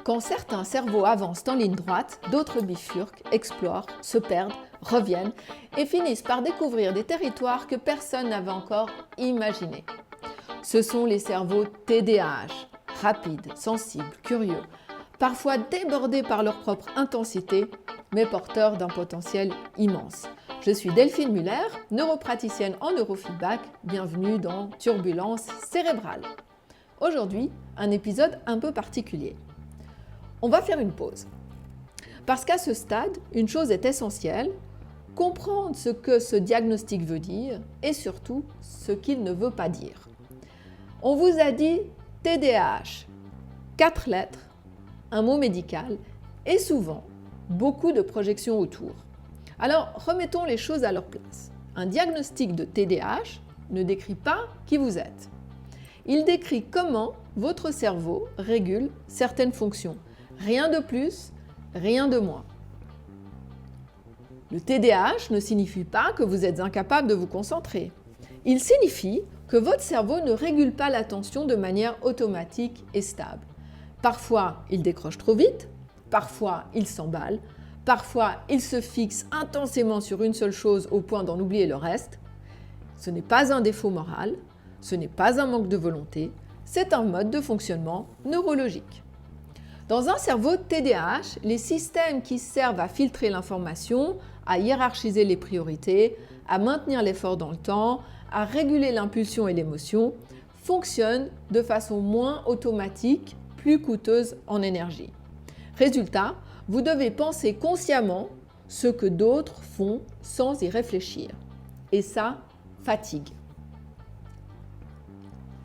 Quand certains cerveaux avancent en ligne droite, d'autres bifurquent, explorent, se perdent, reviennent et finissent par découvrir des territoires que personne n'avait encore imaginés. Ce sont les cerveaux TDAH, rapides, sensibles, curieux, parfois débordés par leur propre intensité, mais porteurs d'un potentiel immense. Je suis Delphine Muller, neuropraticienne en neurofeedback. Bienvenue dans Turbulence cérébrale. Aujourd'hui, un épisode un peu particulier. On va faire une pause. Parce qu'à ce stade, une chose est essentielle, comprendre ce que ce diagnostic veut dire et surtout ce qu'il ne veut pas dire. On vous a dit TDAH, 4 lettres, un mot médical et souvent beaucoup de projections autour. Alors remettons les choses à leur place. Un diagnostic de TDAH ne décrit pas qui vous êtes. Il décrit comment votre cerveau régule certaines fonctions. Rien de plus, rien de moins. Le TDAH ne signifie pas que vous êtes incapable de vous concentrer. Il signifie que votre cerveau ne régule pas l'attention de manière automatique et stable. Parfois, il décroche trop vite, parfois, il s'emballe, parfois, il se fixe intensément sur une seule chose au point d'en oublier le reste. Ce n'est pas un défaut moral, ce n'est pas un manque de volonté, c'est un mode de fonctionnement neurologique. Dans un cerveau TDAH, les systèmes qui servent à filtrer l'information, à hiérarchiser les priorités, à maintenir l'effort dans le temps, à réguler l'impulsion et l'émotion, fonctionnent de façon moins automatique, plus coûteuse en énergie. Résultat, vous devez penser consciemment ce que d'autres font sans y réfléchir. Et ça fatigue.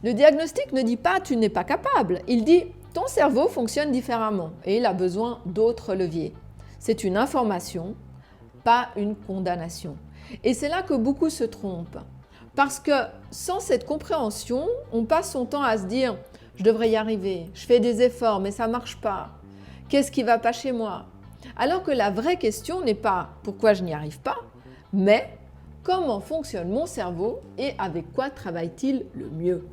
Le diagnostic ne dit pas « tu n'es pas capable », il dit « ton cerveau fonctionne différemment et il a besoin d'autres leviers ». C'est une information, pas une condamnation. Et c'est là que beaucoup se trompent. Parce que sans cette compréhension, on passe son temps à se dire « je devrais y arriver, je fais des efforts mais ça ne marche pas, qu'est-ce qui ne va pas chez moi ?» Alors que la vraie question n'est pas « pourquoi je n'y arrive pas ?» mais « comment fonctionne mon cerveau et avec quoi travaille-t-il le mieux ?»